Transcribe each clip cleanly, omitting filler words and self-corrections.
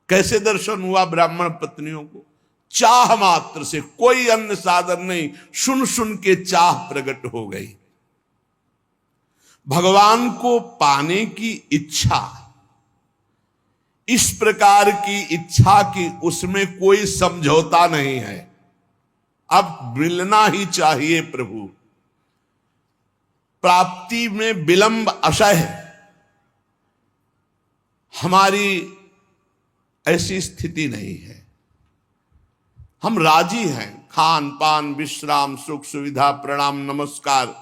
कैसे दर्शन हुआ ब्राह्मण पत्नियों को? चाह मात्र से, कोई अन्य साधन नहीं, सुन सुन के चाह प्रकट हो गई। भगवान को पाने की इच्छा, इस प्रकार की इच्छा की उसमें कोई समझौता नहीं है। अब मिलना ही चाहिए प्रभु। प्राप्ति में विलंब असह्य, हमारी ऐसी स्थिति नहीं है। हम राजी हैं, खान पान विश्राम सुख सुविधा प्रणाम नमस्कार,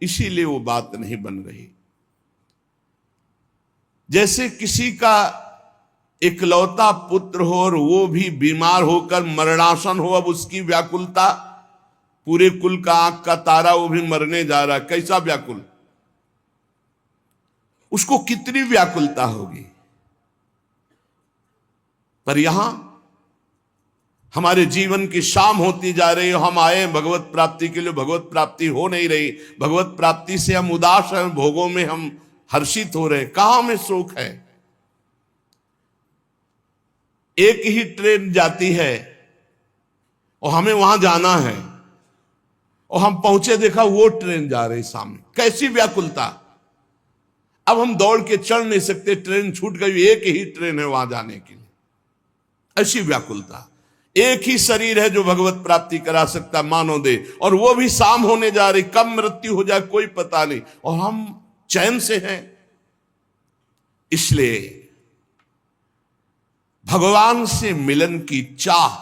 इसीलिए वो बात नहीं बन रही। जैसे किसी का इकलौता पुत्र हो और वो भी बीमार होकर मरणासन हो, अब उसकी व्याकुलता, पूरे कुल का आंख का तारा वो भी मरने जा रहा है, कैसा व्याकुल, उसको कितनी व्याकुलता होगी। पर यहां हमारे जीवन की शाम होती जा रही है, हम आए भगवत प्राप्ति के लिए, भगवत प्राप्ति हो नहीं रही। भगवत प्राप्ति से हम उदास हैं, भोगों में हम हर्षित हो रहे, कहां में सुख है। एक ही ट्रेन जाती है और हमें वहां जाना है, और हम पहुंचे देखा वो ट्रेन जा रही सामने, कैसी व्याकुलता। अब हम दौड़ के चढ़ नहीं सकते, ट्रेन छूट गई, एक ही ट्रेन है वहां जाने के लिए, ऐसी व्याकुलता। एक ही शरीर है जो भगवत प्राप्ति करा सकता मानव दे, और वो भी शाम होने जा रही, कब मृत्यु हो जाए कोई पता नहीं, और हम चैन से हैं। इसलिए भगवान से मिलन की चाह,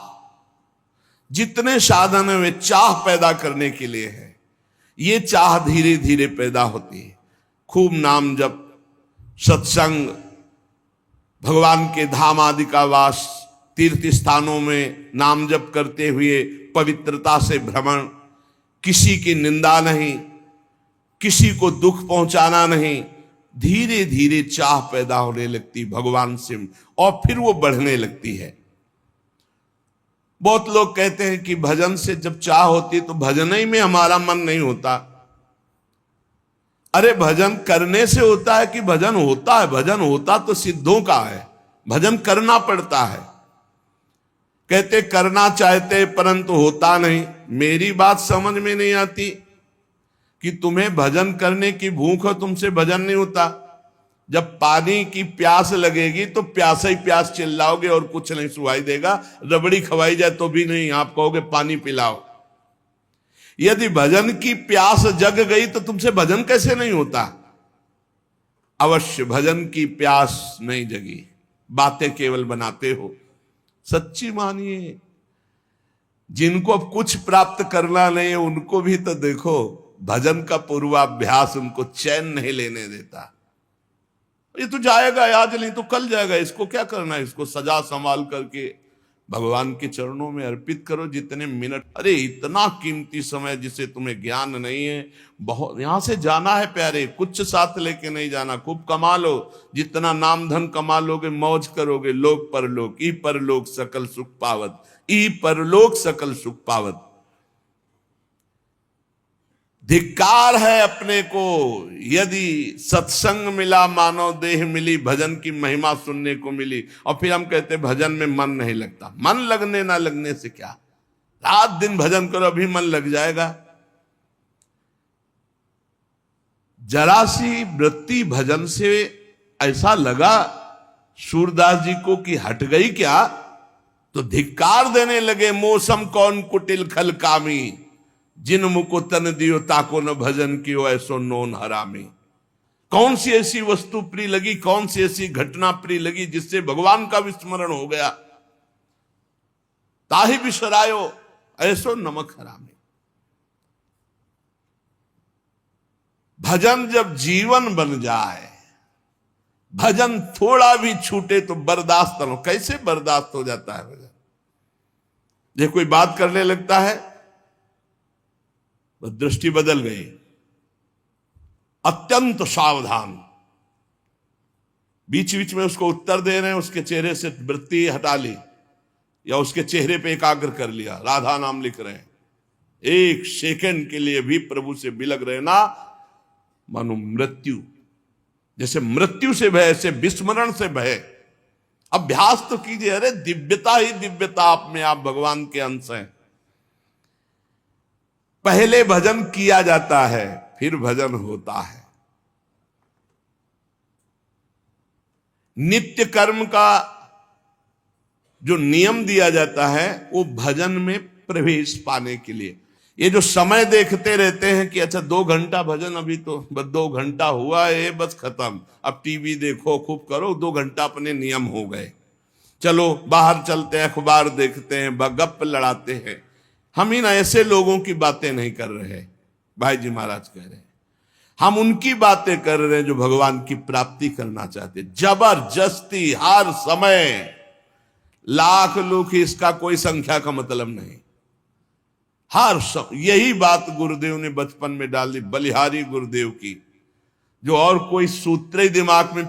जितने साधन है वे चाह पैदा करने के लिए है। ये चाह धीरे धीरे पैदा होती है। खूब नाम जप, सत्संग, भगवान के धाम आदि का वास, तीर्थ स्थानों में नाम जप करते हुए पवित्रता से भ्रमण, किसी की निंदा नहीं, किसी को दुख पहुंचाना नहीं, धीरे धीरे चाह पैदा होने लगती भगवान से, और फिर वो बढ़ने लगती है। बहुत लोग कहते हैं कि भजन से जब चाह होती है तो भजन ही में हमारा मन नहीं होता। अरे भजन करने से होता है कि भजन होता है? भजन होता तो सिद्धों का है, भजन करना पड़ता है। कहते करना चाहते परंतु होता नहीं। मेरी बात समझ में नहीं आती कि तुम्हें भजन करने की भूख हो, तुमसे भजन नहीं होता। जब पानी की प्यास लगेगी तो प्यास ही प्यास चिल्लाओगे और कुछ नहीं सुनाई देगा। रबड़ी खवाई जाए तो भी नहीं, आप कहोगे पानी पिलाओ। यदि भजन की प्यास जग गई तो तुमसे भजन कैसे नहीं होता? अवश्य भजन की प्यास नहीं जगी, बातें केवल बनाते हो। सच्ची मानिए, जिनको अब कुछ प्राप्त करना नहीं है उनको भी तो देखो, भजन का पूर्वाभ्यास उनको चैन नहीं लेने देता। ये तो जाएगा आज नहीं तो कल जाएगा, इसको क्या करना है, इसको सजा संभाल करके भगवान के चरणों में अर्पित करो। जितने मिनट, अरे इतना कीमती समय जिसे तुम्हें ज्ञान नहीं है, बहुत यहां से जाना है प्यारे, कुछ साथ लेके नहीं जाना। खूब कमा लो, जितना नाम धन कमा लोगे मौज करोगे, लोक परलोक ई परलोक सकल सुख पावत, ई परलोक सकल सुख पावत। धिक्कार है अपने को यदि सत्संग मिला, मानव देह मिली, भजन की महिमा सुनने को मिली, और फिर हम कहते भजन में मन नहीं लगता। मन लगने ना लगने से क्या, रात दिन भजन करो अभी मन लग जाएगा। जरा सी वृत्ति भजन से ऐसा लगा सूरदास जी को कि हट गई क्या, तो धिक्कार देने लगे। मौसम कौन कुटिल खल कामी, जिन मुको तन दियो ताको न भजन कियो ऐसो नोन हरामी। कौन सी ऐसी वस्तु प्रिय लगी, कौन सी ऐसी घटना प्रिय लगी जिससे भगवान का विस्मरण हो गया? ताहि बिसरायो ऐसो नमक हरामी। भजन जब जीवन बन जाए, भजन थोड़ा भी छूटे तो बर्दाश्त न हो। कैसे बर्दाश्त हो जाता है भजन? जब कोई बात करने लगता है, दृष्टि बदल गई, अत्यंत सावधान, बीच बीच में उसको उत्तर दे रहे हैं, उसके चेहरे से वृत्ति हटा ली या उसके चेहरे पे एकाग्र कर लिया, राधा नाम लिख रहे हैं, एक सेकंड के लिए भी प्रभु से बिलग रहे ना, मानो मृत्यु। जैसे मृत्यु से भय, ऐसे विस्मरण से भय। अभ्यास तो कीजिए। अरे दिव्यता ही दिव्यता, आप में आप भगवान के अंश हैं। पहले भजन किया जाता है, फिर भजन होता है। नित्य कर्म का जो नियम दिया जाता है वो भजन में प्रवेश पाने के लिए। ये जो समय देखते रहते हैं कि अच्छा 2 घंटा भजन, अभी तो बस 2 घंटा हुआ है, बस खत्म, अब टीवी देखो खूब करो, 2 घंटा अपने नियम हो गए, चलो बाहर चलते हैं, अखबार देखते हैं, गप्प लड़ाते हैं। हम इन ऐसे लोगों की बातें नहीं कर रहे, भाई जी महाराज कह रहे हैं, हम उनकी बातें कर रहे हैं जो भगवान की प्राप्ति करना चाहते। जबरदस्ती हर समय, लाख लोग, इसका कोई संख्या का मतलब नहीं, हर सब। यही बात गुरुदेव ने बचपन में डाल दी, बलिहारी गुरुदेव की, जो और कोई सूत्र ही दिमाग में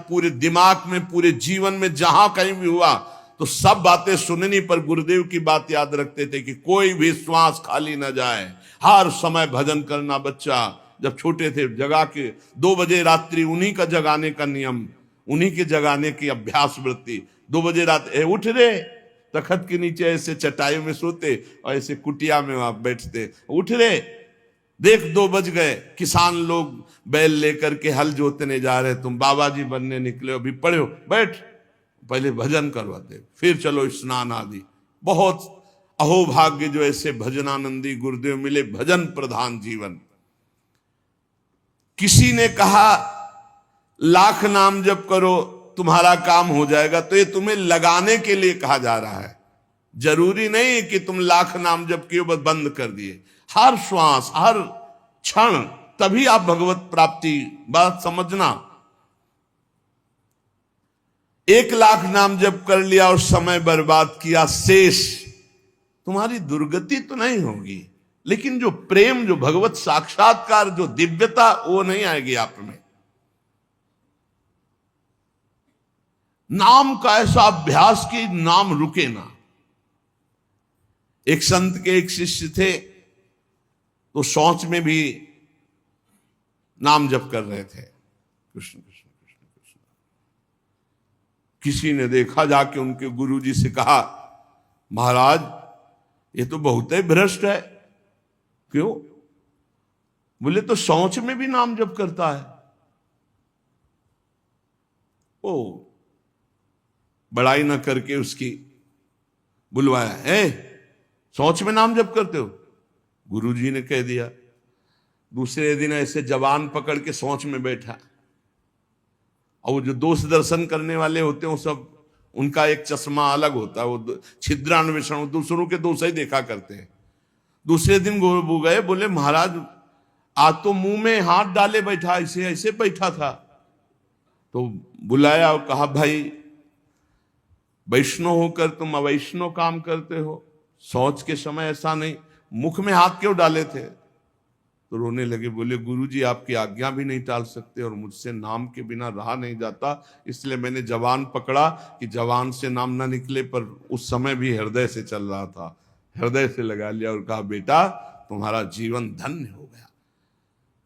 पूरे जीवन में जहां कहीं भी हुआ तो सब बातें सुननी, पर गुरुदेव की बात याद रखते थे कि कोई भी श्वास खाली ना जाए, हर समय भजन करना। बच्चा जब छोटे थे जगा के 2 बजे रात्रि, उन्हीं का जगाने का नियम, उन्हीं के जगाने की अभ्यास वृत्ति। 2 बजे रात उठ रे, तखत के नीचे ऐसे चटाई में सोते और ऐसे कुटिया में आप बैठते, उठ रे, देख 2 बज गए, किसान लोग बैल लेकर के हल जोतने जा रहे, तुम बाबा जी बनने निकले, अभी पढ़े हो, बैठ, पहले भजन करवाते, फिर चलो स्नान आदि। बहुत अहोभाग्य जो ऐसे भजनानंदी गुरुदेव मिले, भजन प्रधान जीवन। किसी ने कहा लाख नाम जप करो तुम्हारा काम हो जाएगा, तो ये तुम्हें लगाने के लिए कहा जा रहा है। जरूरी नहीं कि तुम लाख नाम जप किए बस बंद कर दिए, हर श्वास हर क्षण, तभी आप भगवत प्राप्ति। बात समझना, 1 लाख नाम जप कर लिया और समय बर्बाद किया, शेष तुम्हारी दुर्गति तो नहीं होगी, लेकिन जो प्रेम, जो भगवत साक्षात्कार, जो दिव्यता, वो नहीं आएगी आप में। नाम का ऐसा अभ्यास कि नाम रुके ना। एक संत के एक शिष्य थे, तो शौच में भी नाम जप कर रहे थे, कृष्ण कृष्ण कृष्ण कृष्ण। किसी ने देखा, जाके उनके गुरुजी से कहा, महाराज ये तो बहुत ही भ्रष्ट है। क्यों? बोले तो शौच में भी नाम जप करता है। ओ, बड़ाई ना करके उसकी बुलवाया, है शौच में नाम जप करते हो? गुरुजी ने कह दिया। दूसरे दिन ऐसे जवान पकड़ के शौच में बैठा, और वो जो दोष दर्शन करने वाले होते हैं वो सब, उनका एक चश्मा अलग होता है, वो छिद्रान्वेषण, दूसरों के दोष ही देखा करते हैं। दूसरे दिन वो गए, बोले महाराज आज तो मुंह में हाथ डाले बैठा, ऐसे ऐसे बैठा था। तो बुलाया और कहा, भाई वैष्णव होकर तुम अवैष्णव काम करते हो, शौच के समय ऐसा नहीं, मुख में हाथ क्यों डाले थे? तो रोने लगे, बोले गुरुजी आपकी आज्ञा भी नहीं टाल सकते, और मुझसे नाम के बिना रहा नहीं जाता, इसलिए मैंने जवान पकड़ा कि जवान से नाम ना निकले, पर उस समय भी हृदय से चल रहा था, हृदय से लगा लिया और कहा बेटा तुम्हारा जीवन धन्य हो गया।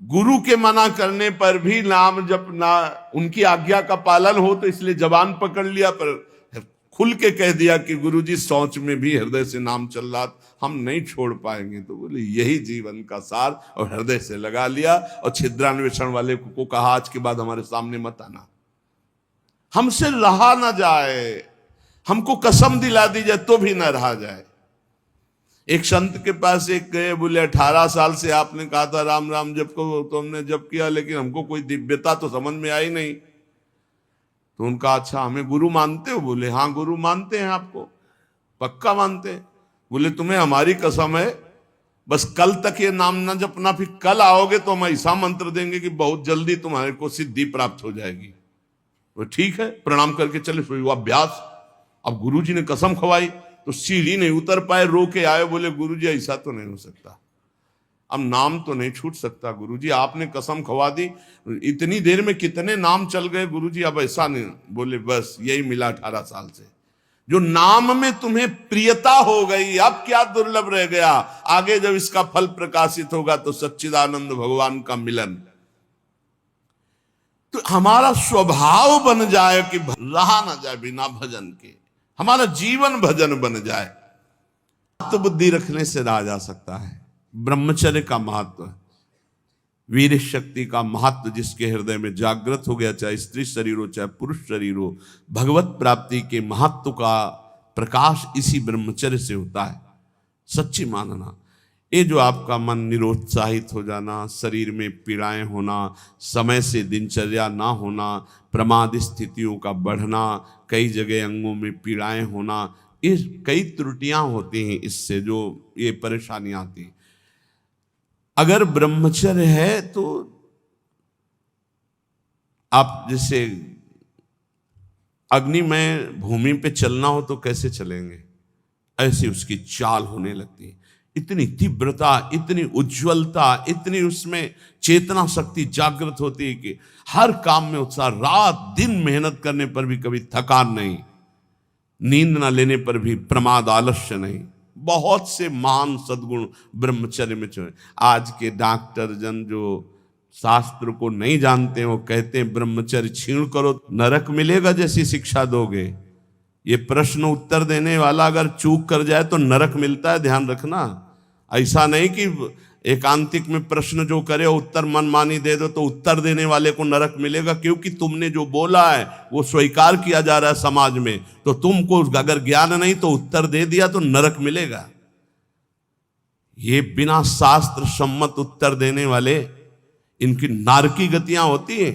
गुरु के मना करने पर भी नाम जब ना, उनकी आज्ञा का पालन हो, तो इसलिए जवान पकड़ लिया, पर खुल के कह दिया कि गुरुजी शौच में भी हृदय से नाम चल रहा, हम नहीं छोड़ पाएंगे। तो बोले यही जीवन का सार, और हृदय से लगा लिया। और छिद्रान्वेषण वाले को कहा आज के बाद हमारे सामने मत आना, हमसे रहा ना जाए, हमको कसम दिला दी जाए तो भी ना रहा जाए। एक संत के पास एक गए, बोले 18 साल से आपने कहा था राम राम जप को, तो हमने जप किया, लेकिन हमको कोई दिव्यता तो समझ में आई नहीं। तो उनका अच्छा हमें गुरु मानते हो? बोले हाँ गुरु मानते हैं, आपको पक्का मानते हैं। बोले तुम्हें हमारी कसम है, बस कल तक ये नाम ना जपना, फिर कल आओगे तो हम ऐसा मंत्र देंगे कि बहुत जल्दी तुम्हारे को सिद्धि प्राप्त हो जाएगी। तो ठीक है, प्रणाम करके चले, वो अभ्यास। अब गुरुजी ने कसम खवाई तो सीढ़ी नहीं उतर पाए, रो के आए, बोले गुरुजी ऐसा तो नहीं हो सकता, अब नाम तो नहीं छूट सकता गुरुजी, आपने कसम खवा दी, इतनी देर में कितने नाम चल गए गुरुजी, अब ऐसा नहीं। बोले बस यही मिला 18 साल से, जो नाम में तुम्हें प्रियता हो गई, अब क्या दुर्लभ रह गया? आगे जब इसका फल प्रकाशित होगा तो सच्चिदानंद भगवान का मिलन। तो हमारा स्वभाव बन जाए कि रहा ना जाए बिना भजन के, हमारा जीवन भजन बन जाए। तो बुद्धि रखने से रहा जा सकता है। ब्रह्मचर्य का महत्व, वीर शक्ति का महत्व जिसके हृदय में जागृत हो गया, चाहे स्त्री शरीर हो चाहे पुरुष शरीर हो, भगवत प्राप्ति के महत्व का प्रकाश इसी ब्रह्मचर्य से होता है। सच्ची मानना, ये जो आपका मन निरुत्साहित हो जाना, शरीर में पीड़ाएं होना, समय से दिनचर्या ना होना, प्रमाद स्थितियों का बढ़ना, कई जगह अंगों में पीड़ाएं होना, ये कई त्रुटियां होती हैं, इससे जो ये परेशानी आती है। अगर ब्रह्मचर्य है तो आप जैसे अग्नि में भूमि पे चलना हो तो कैसे चलेंगे, ऐसे उसकी चाल होने लगती है। इतनी तीव्रता, इतनी उज्ज्वलता, इतनी उसमें चेतना शक्ति जागृत होती है कि हर काम में उत्साह, रात दिन मेहनत करने पर भी कभी थकान नहीं, नींद ना लेने पर भी प्रमाद आलस्य नहीं। बहुत से महान सद्गुण ब्रह्मचर्य में छुए। आज के डॉक्टर जन जो शास्त्र को नहीं जानते हैं, वो कहते हैं ब्रह्मचर्य छीण करो नरक मिलेगा जैसी शिक्षा दोगे। ये प्रश्न उत्तर देने वाला अगर चूक कर जाए तो नरक मिलता है, ध्यान रखना। ऐसा नहीं कि एकांतिक में प्रश्न जो करे उत्तर मनमानी दे दो तो उत्तर देने वाले को नरक मिलेगा, क्योंकि तुमने जो बोला है वो स्वीकार किया जा रहा है समाज में। तो तुमको अगर ज्ञान नहीं तो उत्तर दे दिया तो नरक मिलेगा। ये बिना शास्त्र सम्मत उत्तर देने वाले, इनकी नारकी गतियां होती हैं।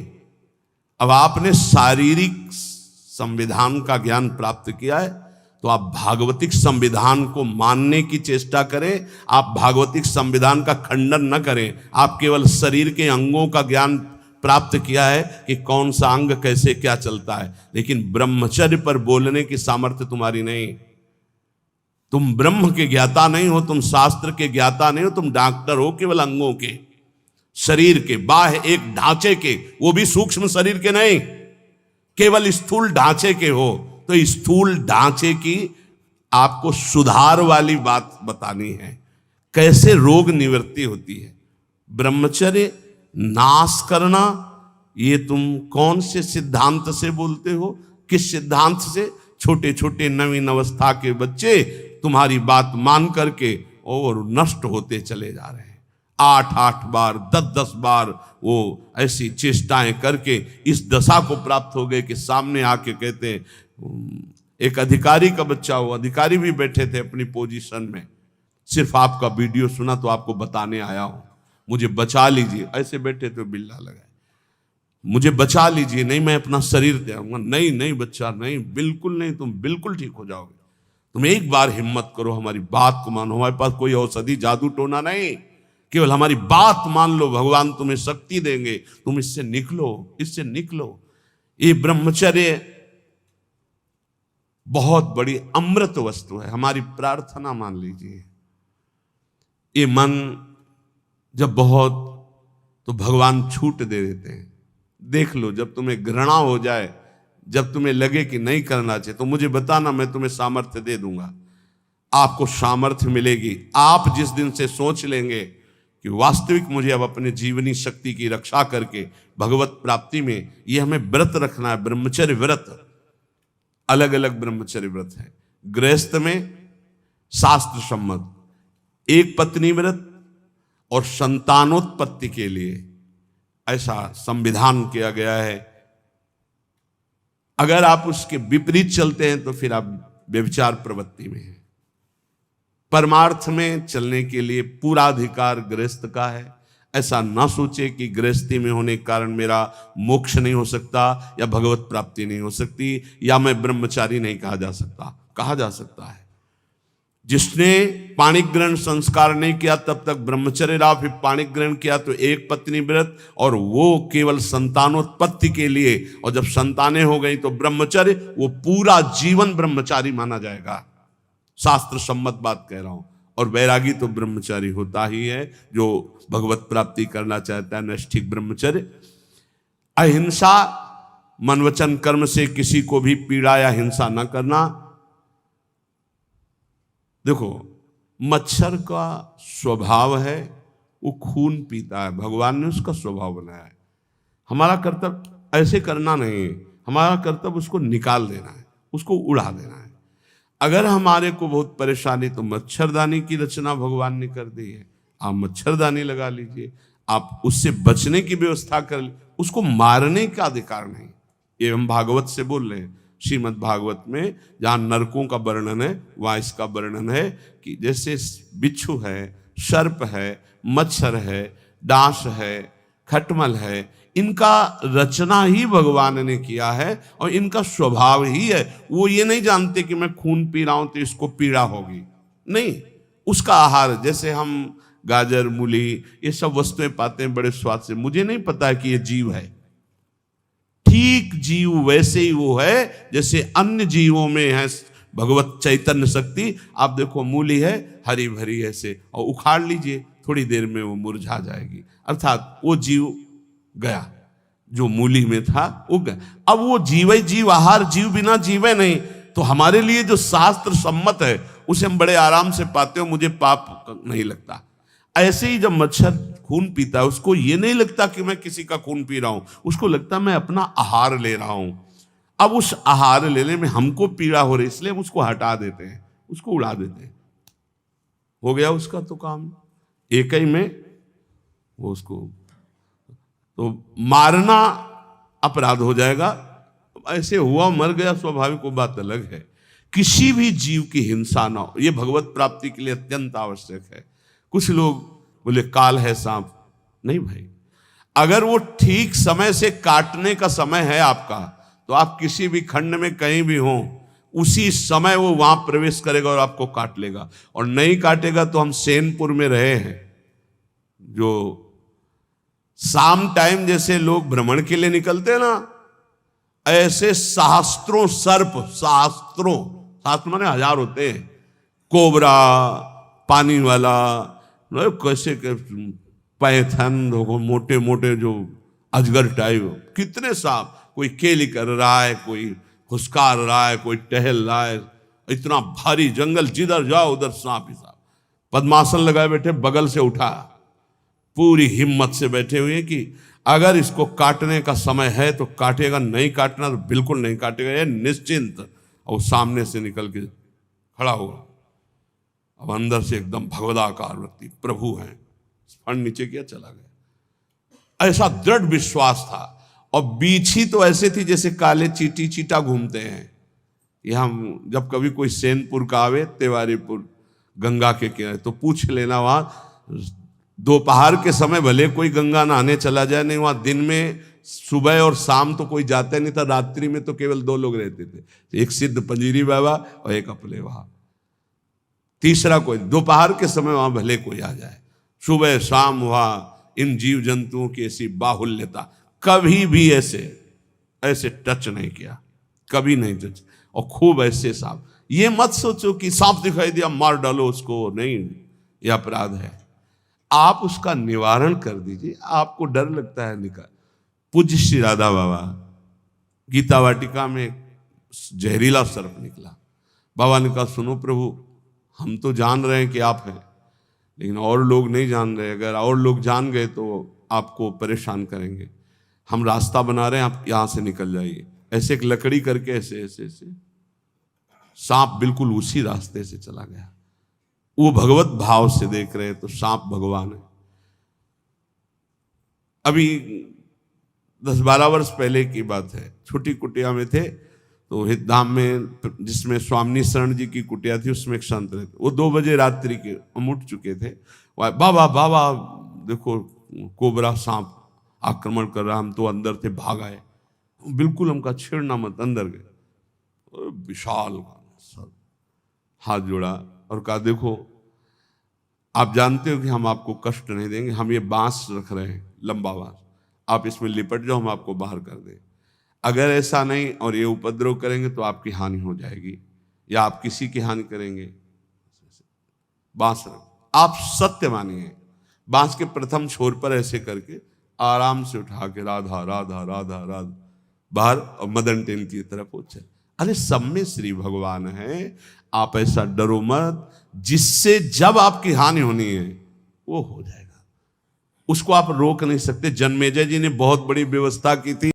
अब आपने शारीरिक संविधान का ज्ञान प्राप्त किया है तो आप भागवतिक संविधान को मानने की चेष्टा करें। आप भागवतिक संविधान का खंडन न करें। आप केवल शरीर के अंगों का ज्ञान प्राप्त किया है कि कौन सा अंग कैसे क्या चलता है, लेकिन ब्रह्मचर्य पर बोलने की सामर्थ्य तुम्हारी नहीं। तुम ब्रह्म के ज्ञाता नहीं हो, तुम शास्त्र के ज्ञाता नहीं हो, तुम डॉक्टर हो केवल अंगों के, शरीर के, बाह्य एक ढांचे के, वो भी सूक्ष्म शरीर के नहीं, केवल स्थूल ढांचे के हो। तो स्थूल ढांचे की आपको सुधार वाली बात बतानी है, कैसे रोग निवृत्ति होती है। ब्रह्मचर्य नाश करना, ये तुम कौन से सिद्धांत से बोलते हो, किस सिद्धांत से? छोटे छोटे नवीन अवस्था के बच्चे तुम्हारी बात मान करके और नष्ट होते चले जा रहे हैं। 8-8 बार 10-10 बार वो ऐसी चेष्टाएं करके इस दशा को प्राप्त हो गए कि सामने आके कहते हैं, एक अधिकारी का बच्चा हो, अधिकारी भी बैठे थे अपनी पोजीशन में, सिर्फ आपका वीडियो सुना तो आपको बताने आया हूं, मुझे बचा लीजिए। ऐसे बैठे तो बिल्ला लगाए, मुझे बचा लीजिए, नहीं मैं अपना शरीर दे आऊंगा। नहीं नहीं बच्चा, नहीं बिल्कुल नहीं, तुम बिल्कुल ठीक हो जाओगे। तुम एक बार हिम्मत करो, हमारी बात को मानो। हमारे पास कोई औषधि जादू टोना नहीं, केवल हमारी बात मान लो, भगवान तुम्हें शक्ति देंगे, तुम इससे निकलो, इससे निकलो। ये ब्रह्मचर्य बहुत बड़ी अमृत वस्तु है। हमारी प्रार्थना मान लीजिए, ये मन जब बहुत, तो भगवान छूट दे देते हैं। देख लो, जब तुम्हें घृणा हो जाए, जब तुम्हें लगे कि नहीं करना चाहिए, तो मुझे बताना, मैं तुम्हें सामर्थ्य दे दूंगा। आपको सामर्थ्य मिलेगी। आप जिस दिन से सोच लेंगे कि वास्तविक मुझे अब अपने जीवनी शक्ति की रक्षा करके भगवत प्राप्ति में ये हमें व्रत रखना है। ब्रह्मचर्य व्रत, अलग अलग ब्रह्मचर्य व्रत है। गृहस्थ में शास्त्र सम्मत एक पत्नी व्रत और संतानोत्पत्ति के लिए ऐसा संविधान किया गया है। अगर आप उसके विपरीत चलते हैं तो फिर आप व्यभिचार प्रवृत्ति में हैं। परमार्थ में चलने के लिए पूरा अधिकार गृहस्थ का है। ऐसा ना सोचे कि गृहस्थी में होने के कारण मेरा मोक्ष नहीं हो सकता, या भगवत प्राप्ति नहीं हो सकती, या मैं ब्रह्मचारी नहीं कहा जा सकता। कहा जा सकता है। जिसने पाणिक ग्रहण संस्कार नहीं किया तब तक ब्रह्मचर्य रहा, फिर पाणिक ग्रहण किया तो एक पत्नी व्रत, और वो केवल संतानोत्पत्ति के लिए, और जब संतानें हो गई तो ब्रह्मचर्य, वो पूरा जीवन ब्रह्मचारी माना जाएगा। शास्त्र सम्मत बात कह रहा हूं। और वैरागी तो ब्रह्मचारी होता ही है, जो भगवत प्राप्ति करना चाहता है, नैष्ठिक ब्रह्मचर्य। अहिंसा, मन वचन कर्म से किसी को भी पीड़ा या हिंसा न करना। देखो, मच्छर का स्वभाव है वो खून पीता है, भगवान ने उसका स्वभाव बनाया है। हमारा कर्तव्य ऐसे करना नहीं है। हमारा कर्तव्य उसको निकाल देना है, उसको उड़ा देना है। अगर हमारे को बहुत परेशानी, तो मच्छरदानी की रचना भगवान ने कर दी है, आप मच्छरदानी लगा लीजिए, आप उससे बचने की व्यवस्था कर लीजिए, उसको मारने का अधिकार नहीं। ये हम भागवत से बोल रहे हैं, श्रीमद् भागवत में जहाँ नरकों का वर्णन है वहाँ इसका वर्णन है कि जैसे बिच्छू है, सर्प है, मच्छर है, डांस है, खटमल है, इनका रचना ही भगवान ने किया है और इनका स्वभाव ही है। वो ये नहीं जानते कि मैं खून पी रहा हूं तो इसको पीड़ा होगी, नहीं, उसका आहार, जैसे हम गाजर, मूली, ये सब वस्तुएं पाते हैं बड़े स्वाद से, मुझे नहीं पता है कि ये जीव है। ठीक जीव वैसे ही वो है जैसे अन्य जीवों में है भगवत चैतन्य शक्ति। आप देखो मूली है हरी भरी ऐसे, और उखाड़ लीजिए थोड़ी देर में वो मुरझा जाएगी, अर्थात वो जीव गया, जो मूली में था वो गया। अब वो जीव जीव, आहार जीव बिना जीवे नहीं। तो हमारे लिए जो शास्त्र सम्मत है उसे हम बड़े आराम से पाते हो, मुझे पाप नहीं लगता। ऐसे ही जब मच्छर खून पीता है उसको ये नहीं लगता कि मैं किसी का खून पी रहा हूं, उसको लगता मैं अपना आहार ले रहा हूं। अब उस आहार लेने में हमको पीड़ा हो रही, इसलिए हम उसको हटा देते हैं, उसको उड़ा देते हैं, हो गया उसका तो काम एक ही में। वो उसको तो मारना अपराध हो जाएगा, ऐसे हुआ मर गया स्वाभाविक, वो बात अलग है। किसी भी जीव की हिंसा ना हो, ये भगवत प्राप्ति के लिए अत्यंत आवश्यक है। कुछ लोग बोले काल है सांप, नहीं भाई, अगर वो ठीक समय से काटने का समय है आपका, तो आप किसी भी खंड में कहीं भी हो, उसी समय वो वहां प्रवेश करेगा और आपको काट लेगा। और नहीं काटेगा तो हम सेनपुर में रहे हैं, जो शाम टाइम जैसे लोग भ्रमण के लिए निकलते हैं ना, ऐसे सहस्त्रों सर्प, सहस्त्रों, शास्त्र माने हजार होते हैं, कोबरा, पानी वाला, कैसे पैथन, मोटे मोटे जो अजगर टाइप, कितने सांप, कोई केली कर रहा है, कोई हुस्कार रहा है, कोई टहल रहा है, इतना भारी जंगल, जिधर जाओ उधर सांप ही सांप। पद्मासन लगाए बैठे, बगल से उठा, पूरी हिम्मत से बैठे हुए कि अगर इसको काटने का समय है तो काटेगा, नहीं काटना तो बिल्कुल नहीं काटेगा, ये निश्चिंत। और सामने से निकल के खड़ा होगा, अब अंदर से एकदम भगवदाकार व्यक्ति, प्रभु हैं, फंड नीचे किया चला गया। ऐसा दृढ़ विश्वास था। और बीछी तो ऐसे थी जैसे काले चीटी चीटा घूमते हैं। ये हम जब कभी कोई सेनपुर का आवे, तिवारीपुर गंगा के किनारे, तो पूछ लेना, वहां दोपहर के समय भले कोई गंगा नहाने चला जाए, नहीं वहां दिन में सुबह और शाम तो कोई जाता नहीं था, रात्रि में तो केवल 2 लोग रहते थे, एक सिद्ध पंजीरी बाबा और एक अपले वहां, तीसरा कोई। दोपहर के समय वहां भले कोई आ जाए, सुबह शाम वहां इन जीव जंतुओं की ऐसी बाहुल्यता, कभी भी ऐसे टच नहीं किया, कभी नहीं टच। और खूब ऐसे सांप, ये मत सोचो कि सांप दिखाई दिया मार डालो उसको, नहीं, यह अपराध है। आप उसका निवारण कर दीजिए, आपको डर लगता है निकाल। पूज्य श्री राधा बाबा गीता वाटिका में जहरीला सर्प निकला, बाबा ने कहा सुनो प्रभु, हम तो जान रहे हैं कि आप हैं, लेकिन और लोग नहीं जान रहे, अगर और लोग जान गए तो आपको परेशान करेंगे, हम रास्ता बना रहे हैं, आप यहां से निकल जाइए। ऐसे एक लकड़ी करके ऐसे ऐसे ऐसे सांप बिल्कुल उसी रास्ते से चला गया। वो भगवत भाव से देख रहे हैं तो सांप भगवान है। अभी 10-12 वर्ष पहले की बात है, छोटी कुटिया में थे, तो हितधाम में जिसमें स्वामी शरण जी की कुटिया थी, उसमें एक संत रहते, वो 2 बजे रात्रि के हम उठ चुके थे, बाबा बाबा देखो कोबरा सांप आक्रमण कर रहा, हम तो अंदर थे, भाग आए, बिल्कुल हमका छेड़ना मत, अंदर गए, विशाल सर, हाथ जोड़ा और कहा देखो आप जानते हो कि हम आपको कष्ट नहीं देंगे, हम ये बांस रख रहे हैं, लंबा बांस, आप इसमें लिपट जाओ, हम आपको बाहर कर दें। अगर ऐसा नहीं और ये उपद्रव करेंगे तो आपकी हानि हो जाएगी या आप किसी की हानि करेंगे, बांस रख, आप सत्य मानिए। बांस के प्रथम छोर पर ऐसे करके आराम से उठा के राधा राधा राधा राधा बाहर, और मदन टेन की तरफ पहुंचे। अरे सब में श्री भगवान है, आप ऐसा डरो मत, जिससे जब आपकी हानि होनी है वो हो जाएगा, उसको आप रोक नहीं सकते। जन्मेजय जी ने बहुत बड़ी व्यवस्था की थी।